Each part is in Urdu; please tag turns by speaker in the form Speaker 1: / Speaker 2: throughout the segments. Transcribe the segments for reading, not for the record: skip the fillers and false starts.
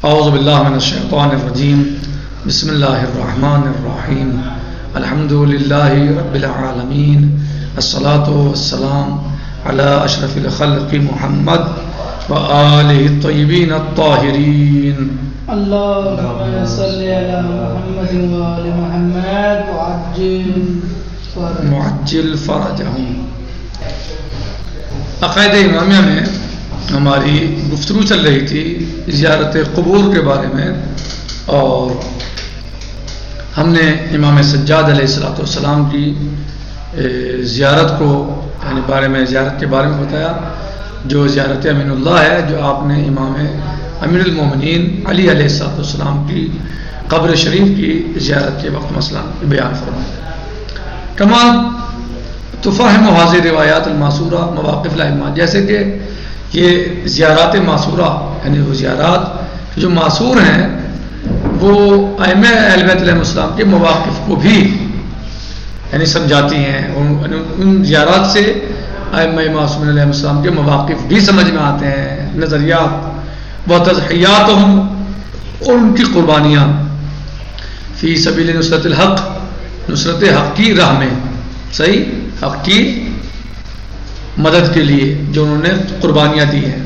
Speaker 1: اعوذ باللہ من الشیطان الرجیم بسم اللہ الرحمن الرحیم الحمد للہ رب العالمین الصلاۃ والسلام علی اشرف الخلق محمد وآلہ الطیبین الطاہرین
Speaker 2: اللہم صلی علی محمد وآل محمد
Speaker 1: معجل فرجہم۔ عقائد امامیہ میں ہماری گفتگو چل رہی تھی زیارت قبور کے بارے میں، اور ہم نے امام سجاد علیہ السلام کی زیارت کو زیارت کے بارے میں بتایا، جو زیارت امین اللہ ہے، جو آپ نے امام امیر المومنین علی علیہ السلام کی قبر شریف کی زیارت کے وقت مسئلہ بیان فرمایا۔ کما تفہم حاضر روایات الماسورہ مواقف الائمہ، جیسے کہ یہ زیارات معصورہ یعنی وہ زیارات جو معصور ہیں وہ ائمہ اہل بیت علیہ السلام کے مواقف کو بھی یعنی سمجھاتی ہیں، ان زیارات سے ائمہ معصومین علیہ السلام کے مواقف بھی سمجھ میں آتے ہیں، نظریات و تضحیاتہم، اور ان کی قربانیاں فی سبیل نصرت الحق، نصرت حق کی راہ میں، صحیح حق کی مدد کے لیے جو انہوں نے قربانیاں دی ہیں،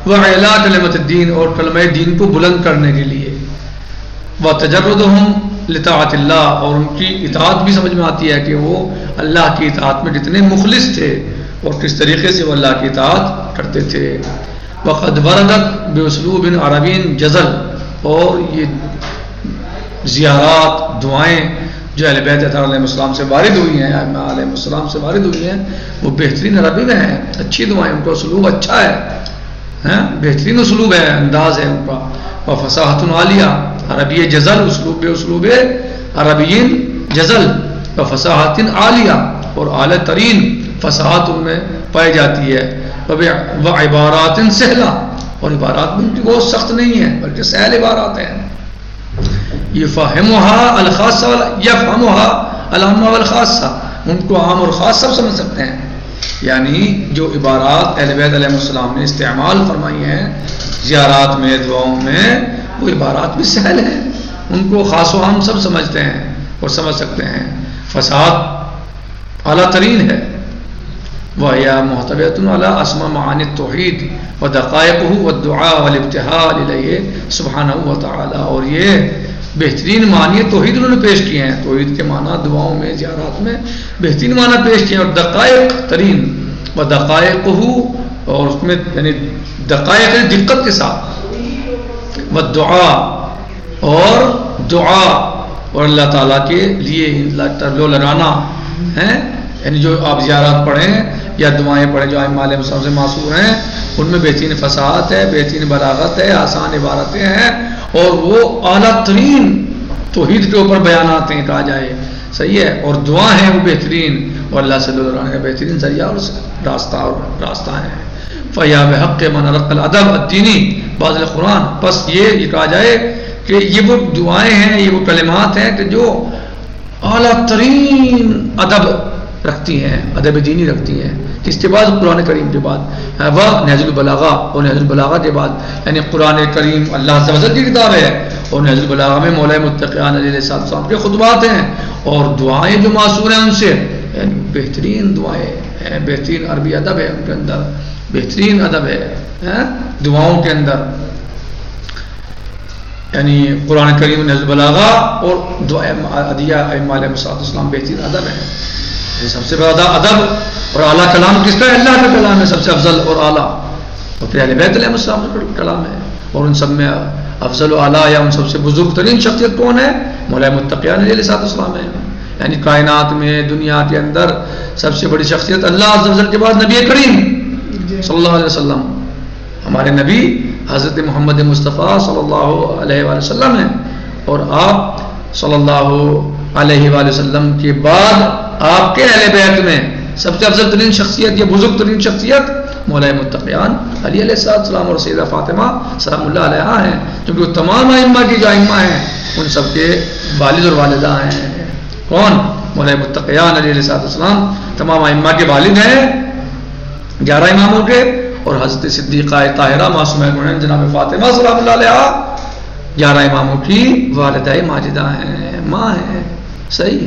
Speaker 1: وَإِعْلَاءِ کلمۃ الدین، اور کلمہ دین کو بلند کرنے کے لیے، وَتَجَرُّدُهُمْ لِطَاعَةِ اللَّهِ، اور ان کی اطاعت بھی سمجھ میں آتی ہے کہ وہ اللہ کی اطاعت میں کتنے مخلص تھے اور کس طریقے سے وہ اللہ کی اطاعت کرتے تھے۔ وَقَدْ وَرَدَتْ بِأُسْلُوبٍ عَرَبِيٍّ جَزَلٍ، اور یہ زیارات دعائیں جو اہل بیت علیہ السلام سے وارد ہوئی ہیں، ائمہ علیہ السلام سے وارد ہوئی ہیں، وہ بہترین عربی میں ہیں، اچھی دعائیں، ان کا اسلوب اچھا ہے، بہترین اسلوب ہے، انداز ہے ان کا۔ وفصاحت عالیہ، عربی جزل، اسلوب عربی جزل، وفصاحت عالیہ، اور اعلی ترین فصاحت ان میں پائی جاتی ہے، وعبارات سہلہ، اور عبارات میں ان کی بہت سخت نہیں ہیں بلکہ سہل عبارات ہیں۔ یفہمھا الخاصہ یفہمھا العام والخاصہ، ان کو عام اور خاص سب سمجھ سکتے ہیں، یعنی جو عبارات اہل بیت علیہ السلام نے استعمال فرمائی ہیں زیارات میں، دعاؤں میں، وہ عبارات بھی سہل ہیں، ان کو خاص و عام سب سمجھتے ہیں اور سمجھ سکتے ہیں، فصاحت اعلیٰ ترین ہے۔ وَهِيَ مُحْتَوِيَةٌ عَلَىٰ أَسْمَى مَعَانِي التَّوْحِيدِ وَدَقَائِقِهِ وَالدُّعَاءِ وَالِابْتِهَالِ إِلَيْهِ سُبْحَانَهُ وَتَعَالَىٰ، اور یہ بہترین معنی توحید انہوں نے پیش کیے ہیں، توحید کے معنی دعاؤں میں، زیارات میں بہترین معنی پیش کیے ہیں، اور دقائق ترین وَدَقَائِقِهِ، اور اس میں یعنی دقائق دقت کے ساتھ، وَالدُّعَاء، اور دعا، اور اللہ تعالیٰ کے لیے لگانا ہے، یعنی جو آپ زیارات پڑھیں یا دعائیں پڑھیں جو ائمہ علیہ السلام سے معصور ہیں، ان میں بہترین فصاحت ہے، بہترین بلاغت ہے، آسان عبارتیں ہیں، اور وہ اعلیٰ ترین توحید کے اوپر بیانات ہیں کہا جائے، صحیح ہے، اور دعا ہے وہ بہترین، اور اللہ سے لگانے کا بہترین ذریعہ اور راستہ ہے۔ فَيَا بِحَقِّ مَنْ رَقَّ الْأَدَبَ الدِّينِي بعض القرآن، بس یہ کہا جائے کہ یہ وہ دعائیں ہیں، یہ وہ کلمات ہیں کہ جو اعلیٰ ترین ادب رکھتی ہیں، ادب دینی رکھتی ہیں، کس کے بعد؟ قرآن کریم کے بعد، وہ نہج البلاغہ، اور نہج البلاغہ کے بعد یعنی قرآن کریم اللہ عز و جل کی کتاب ہے، اور نہج البلاغہ میں مولا متقیان علیہ السلام کے خطبات ہیں، اور دعائیں جو معصور ہیں ان سے، یعنی بہترین دعائیں ہیں، بہترین عربی ادب ہے ان کے اندر، بہترین ادب ہے دعاؤں کے اندر، یعنی قرآن کریم، نہج البلاغہ اور دعائیں عدیہ ائمہ علیہ السلام بہترین ادب ہے۔ سب سے بڑا ادب اور اعلیٰ کلام کس کا ہے؟ اللہ کا کلام ہے سب سے افضل اور اعلیٰ، اور پھر اہل بیت علیہ السلام کا کلام ہے، اور ان سب میں افضل و اعلیٰ یا ان سب سے بزرگ ترین شخصیت کون ہے؟ مولا متقیان علیہ السلام ہے، یعنی کائنات میں، دنیا کے اندر سب سے بڑی شخصیت اللہ عز و جل کے بعد نبی کریم صلی اللہ علیہ وسلم، ہمارے نبی حضرت محمد مصطفیٰ صلی اللہ علیہ وآلہ وسلم ہیں، اور آپ صلی اللہ علیہ وآلہ وسلم کے بعد آپ کے اہل بیت میں سب سے افضل ترین شخصیت یا بزرگ ترین شخصیت مولا متقیان علی علیہ السلام اور سیدہ فاطمہ سلام اللہ علیہ ہیں، کیونکہ وہ تمام ائمہ کی جو ائمہ ہیں ان سب کے والد اور والدہ ہیں۔ کون؟ مولا متقیان علی علیہ السلام تمام ائمہ کے والد ہیں، 11 اماموں کے، اور حضرت صدیقہ طاہرہ معصومہ گنین جناب فاطمہ سلام اللہ علیہا 11 اماموں کی والدہ ماجدہ ہیں، ماں ہیں. صحیح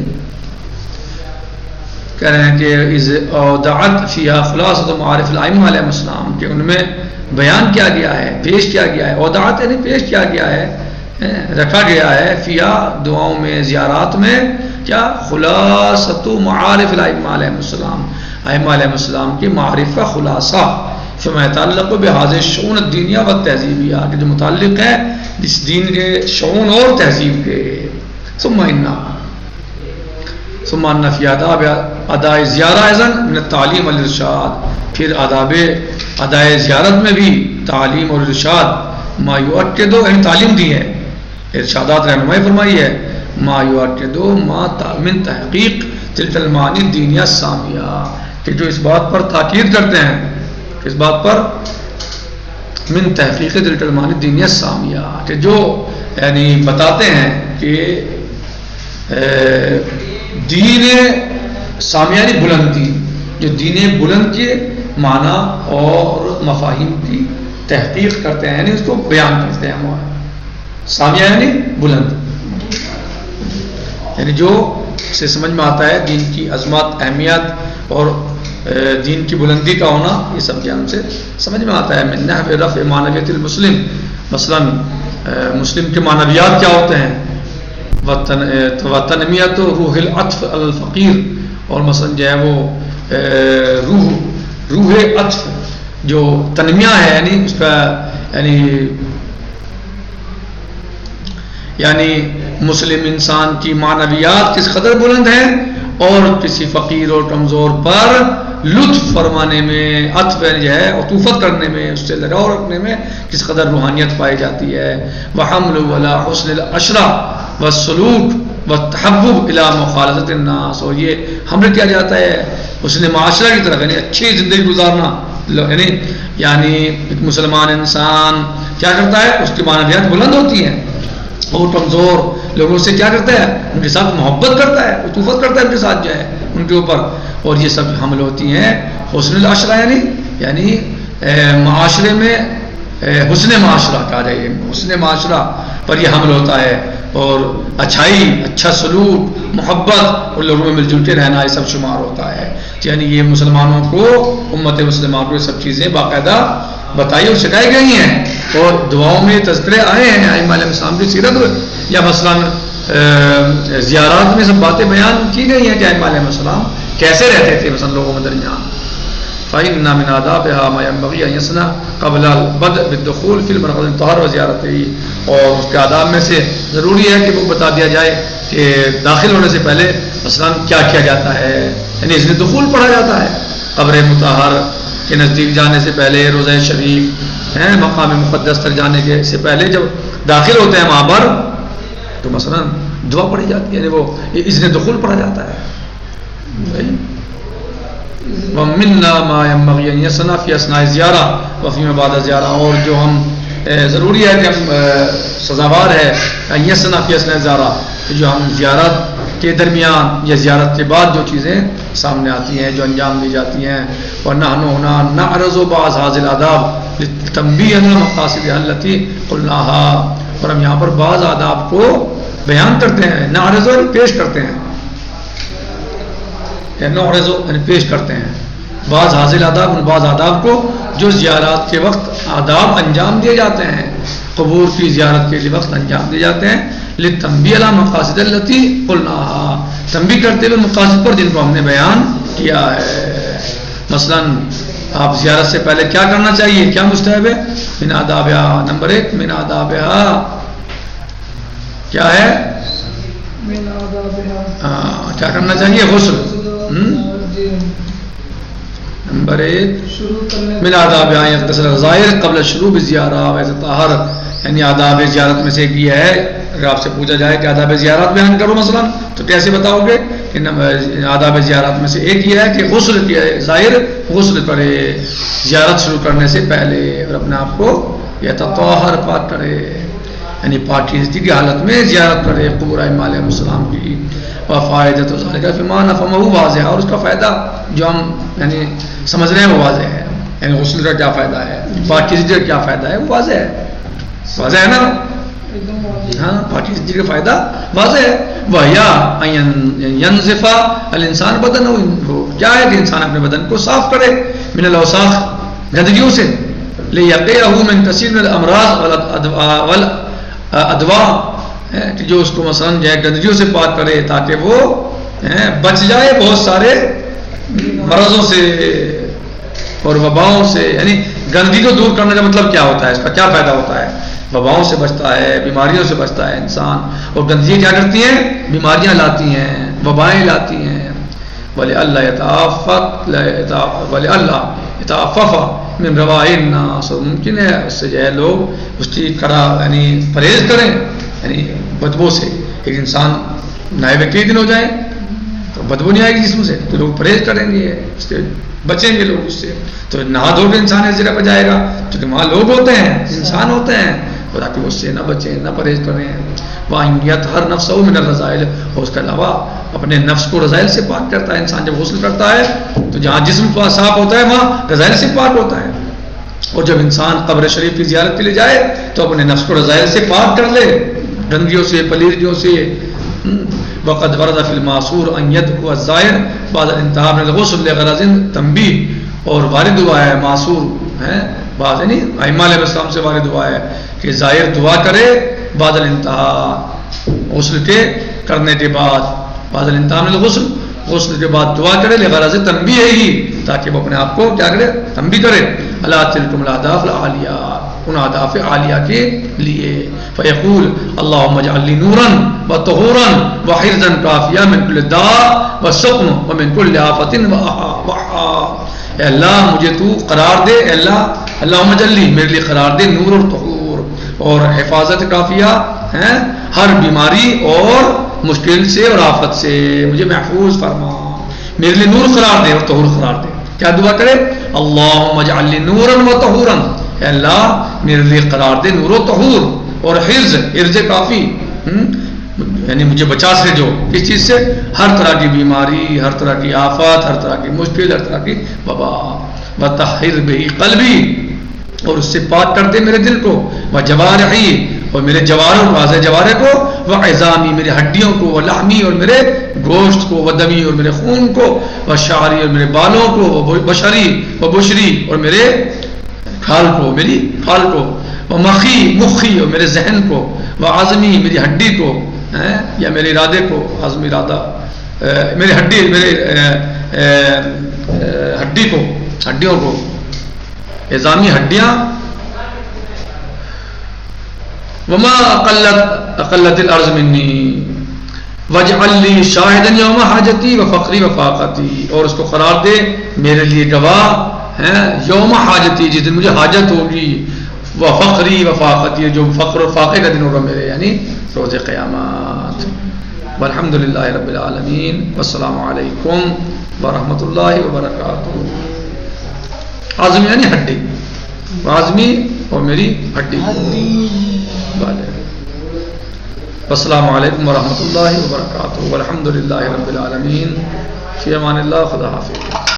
Speaker 1: کہہ رہے ہیں کہ اذ اودعت فیہا خلاصۃ معارف الائمہ علیہ السلام، کہ ان میں بیان کیا گیا ہے، پیش کیا گیا ہے. اودعت یعنی پیش کیا گیا ہے، رکھا گیا ہے، فیہا دعاؤں میں، زیارات میں، کیا خلاصۃ معارف الائمہ علیہ السلام، ائمہ علیہ السلام کی معارف کا خلاصہ، فیما یتعلق بہذه الشؤون الدینیہ والتہذیبیہ، کہ جو متعلق ہے اس دین کے شؤون اور تہذیب کے. ثم ان فی آداب اداء زیارہ اذن من التعلیم والارشاد، پھر آداب اداء زیارت میں بھی تعلیم اور ارشاد، ما یؤکد، یعنی تعلیم دی ہے، ارشادات رہنمائی فرمائی ہے، ما یؤکد ما من تحقیق تلک المعانی الدینیہ السامیہ، کہ جو اس بات پر تاکید کرتے ہیں، اس بات پر من تحقیق تلک المعانی الدینیہ السامیہ، کہ جو یعنی بتاتے ہیں کہ دین سامیہ یعنی بلندی، جو دین بلند کے معنی اور مفاہیم کی تحقیق کرتے ہیں، یعنی اس کو بیان کرتے ہیں. سامیہ یعنی بلند، یعنی جو سے سمجھ میں آتا ہے دین کی عظمت، اہمیت اور دین کی بلندی کا ہونا، یہ سب جان سے سمجھ میں آتا ہے. من نحو رفع معنویت المسلم، مثلا مسلم کے معنویات کیا ہوتے ہیں، وتنمیت روح العطف الفقیر، اور مثلا جو ہے وہ روح عطف جو تنمیہ ہے، یعنی اس کا یعنی مسلم انسان کی معنویات کس قدر بلند ہیں، اور کسی فقیر اور کمزور پر لطف فرمانے میں، عطف جو ہے عطوفت کرنے میں، اس سے لگاؤ رکھنے میں کس قدر روحانیت پائی جاتی ہے. وحمل ولا حسن العشرہ والسلوک والتحبب الى مخالطت الناس، اور یہ حمل کیا جاتا ہے حسن معاشرہ کی طرف، یعنی اچھی زندگی گزارنا، یعنی ایک مسلمان انسان کیا کرتا ہے، اس کی معنویات بلند ہوتی ہیں، اور کمزور لوگوں سے کیا کرتا ہے، ان کے ساتھ محبت کرتا ہے، عطوفت کرتا ہے ان کے ساتھ جو ہے ان کے اوپر، اور یہ سب حمل ہوتی ہیں حسن العشرہ، یعنی معاشرے میں حسن معاشرہ کہا جائے، حسن معاشرہ پر یہ حمل ہوتا ہے، اور اچھائی، اچھا سلوک، محبت اور لوگوں میں مل جل کے رہنا، یہ سب شمار ہوتا ہے. یعنی یہ مسلمانوں کو، امت مسلمہ کو یہ سب چیزیں باقاعدہ بتائی اور سکھائی گئی ہیں، اور دعاؤں میں تذکرے آئے ہیں ائمہ علیہ السلام کی سیرت، یا مثلا زیارات میں سب باتیں بیان کی گئی ہیں کہ ائمہ علیہ السلام کیسے رہتے تھے مثلا لوگوں میں درمیان. فإن من آدابها ما ينبغي أن يصنع قبل البدء بالدخول في المرحلة الطهر وزيارته، اور اس کے آداب میں سے ضروری ہے کہ وہ بتا دیا جائے کہ داخل ہونے سے پہلے مثلا کیا کیا جاتا ہے، یعنی اس میں دخول پڑھا جاتا ہے، قبر مطہر کے نزدیک جانے سے پہلے، روضہ شریف ہیں مقام مقدس تک جانے کے سے پہلے جب داخل ہوتے ہیں وہاں پر، تو مثلا دعا پڑھی جاتی ہے، یعنی وہ اذن دخول پڑھا جاتا ہے. وَمِنَّا مَا يَنبَغِي أَن يَصْنَعَ فِي أَثْنَاءِ الزِّيَارَةِ وَفِيمَا بَعْدَ الزِّيَارَةِ، اور جو ہم ضروری ہے کہ ہم سزاوار ہے أَن يَصْنَعَ فِي أَثْنَاءِ الزِّيَارَةِ، کہ جو ہم زیارت کے درمیان یا زیارت کے بعد جو چیزیں سامنے آتی ہیں، جو انجام دی جاتی ہیں. وَنَحْنُ هُنَا نَعْرِضُ بَعْضَ هَذِهِ الْآدَابِ لِلتَّنبِيهِ عَلَى مَقَاصِدِهَا الَّتِي قُلْنَاهَا، اور ہم یہاں پر بعض آداب کو بیان کرتے ہیں، نعرض پیش کرتے ہیں، نعرض پیش کرتے ہیں بعض حاصل آداب، ان بعض آداب کو جو زیارات کے وقت آداب انجام دیے جاتے ہیں، قبور کی زیارت کے وقت انجام دیے جاتے ہیں. للتنبیہ علی مقاصد التی قلناها، تنبیہ کرتے ہوئے مقاصد پر جن کو ہم نے بیان کیا ہے. مثلا آپ زیارت سے پہلے کیا کرنا چاہیے، کیا مستحب ہے، من آدابها، نمبر 1 من آدابها کیا ہے، کیا کرنا چاہیے، غسل. نمبر 1 من آداب یغتسل الزائر قبل الشروع بالزیارہ ویتطہر، یعنی آداب زیارت میں سے ایک یہ ہے، اگر آپ سے پوچھا جائے کہ آداب زیارت بیان کرو مثلا تو کیسے بتاؤ گے، کہ آداب زیارت میں سے ایک یہ ہے کہ غسل کیا ہے، زائر غسل کرے زیارت شروع کرنے سے پہلے، اور اپنے آپ کو یتطہر پاک کرے، یعنی پاکیزگی کی حالت میں زیارت کرے قبور ائمہ علیہ السلام کی. وفائدۃ ذالک فیما نفہمہ واضح، اور اس کا فائدہ جو ہم یعنی سمجھ رہے ہیں وہ واضح ہے. یعنی غسل کا کیا فائدہ ہے، پاکیزگی کا کیا فائدہ ہے، وہ واضح ہے، واضح ہے نا؟ ہاں پاکیزگی کا فائدہ واضح ہے. وَهِيَ يَنْزِفَ الْإِنسَانُ بَدَنَهُ، کیا ہے کہ انسان اپنے بدن کو صاف کرے من الاوساخ، گندگیوں سے، لِيَقِيَهُ مِنْ كَثِيرٍ مِنَ الْأَمْرَاضِ وَالْأَدْوَاءِ، کہ جو اس کو مثلا جو ہے گندگیوں سے پاک کرے تاکہ وہ بچ جائے بہت سارے مرضوں سے اور وباؤں سے. یعنی گندگی کو دور کرنے کا مطلب کیا ہوتا ہے، اس کا کیا فائدہ ہوتا ہے؟ وباؤں سے بچتا ہے، بیماریوں سے بچتا ہے انسان. اور گندگی کیا کرتی ہیں؟ بیماریاں لاتی ہیں، وبائیں لاتی ہیں. وَلِأَلَّا يَتَعَفَّفَ مِنْ رَوَائِعِ النَّاسِ، ممکن ہے اس سے جو ہے لوگ اس کی یعنی پرہیز کریں، یعنی بدبو سے. ایک انسان نہائے ہوئے کئی دن ہو جائیں تو بدبو نہیں آئے گی جسم سے، تو لوگ پرہیز کریں گے، اس سے بچیں گے لوگ اس سے. تو نہا دھو کے انسان اس جگہ پہ جائے گا کیونکہ وہاں لوگ ہوتے ہیں، انسان ہوتے ہیں، تاکہ اس سے نہ بچیں، نہ پرہیز کریں. وَأَنْ ہر نفس من الرذائل، اور اس کے علاوہ اپنے نفس کو رذائل سے پاک کرتا ہے. انسان جب غسل کرتا ہے تو جہاں جسم صاف ہوتا ہے وہاں رذائل سے پاک ہوتا ہے. اور جب انسان قبر شریف کی زیارت کے لیے جائے تو اپنے نفس کو رذائل سے پاک کر لے، گندگیوں سے، پلیدگیوں سے. وقد ورد فی المعصور ان يدعو الزائر بعد الانتهاء من الغسل لغرض تنبیہ، اور وارد ہوا ہے معصور ہے بعض یعنی ائمہ علیہ السلام سے وارد ہوا ہے کہ زائر دعا کرے بعد الانتہاء، غسل کے کرنے کے بعد، بعد الانتہاء من الغسل، غسل کے بعد دعا کرے لغرض تنبیہ ہی، تاکہ وہ اپنے آپ کو کیا کرے، تنبیہ کرے. اللہ تلکم الاہداف العالیہ، ان اہداف عالیہ کے لیے. فیقول اللہم اجعل لی نورا وطہورا وحرزا کافیا من کل داء وسقم ومن کل آفت وحا. اے اللہ مجھے تو قرار دے، اے اللہ، اللہم اجعل لی، میرے لیے قرار دے، نور اور طہور اور حفاظت کافیہ ہیں ہر بیماری اور مشکل سے اور آفت سے، مجھے محفوظ فرما. میرے لیے نور قرار دے اور طہور قرار دے. کیا دعا کرے؟ اللہم اجعل لی نورا وطہورا، اے اللہ میرے لیے قرار دے نور و طہور اور حرز کافی، یعنی مجھے بچا سے جو کس چیز سے، ہر طرح کی بیماری، ہر طرح کی آفات، ہر طرح کی مشکل، ہر طرح کی وبا. وطہر بہ قلبی، اور اس سے پاک کر دے میرے دل کو. وجوارحی، اور میرے جواروں کو، واضح جوارے کو. وعظامی، میرے ہڈیوں کو. ولحمی، اور میرے گوشت کو. ودمی، اور میرے خون کو. وشعری، اور میرے بالوں کو. وبشری، وبشری، اور میرے کھال کو، میری کھال کو. مخی، اور میرے ذہن کو. وعظمی، میری ہڈی کو یا میرے ارادے کو. عظم ارادہ، میرے ہڈی، میرے ہڈی کو، ہڈیوں کو. عظامی ہڈیاں. وما اقلت الارض منی واجعل لی شاہدا یوم حاجتی وفقری وفاقتی، اور اس کو قرار دے میرے لیے گواہ ہیں یوم حاجتی، جس دن مجھے حاجت ہوگی. وفقری وفاقتی، جو فقر و فاقے کا دن ہوگا میرے، یعنی روز قیامت. والحمد للہ رب العالمین، والسلام علیکم ورحمۃ اللہ وبرکاتہ. عظم یعنی ہڈی، عظمی اور میری ہڈی. السلام علیکم ورحمۃ اللہ وبرکاتہ. والحمد للہ رب العالمین. فی امان اللہ. خدا حافظ.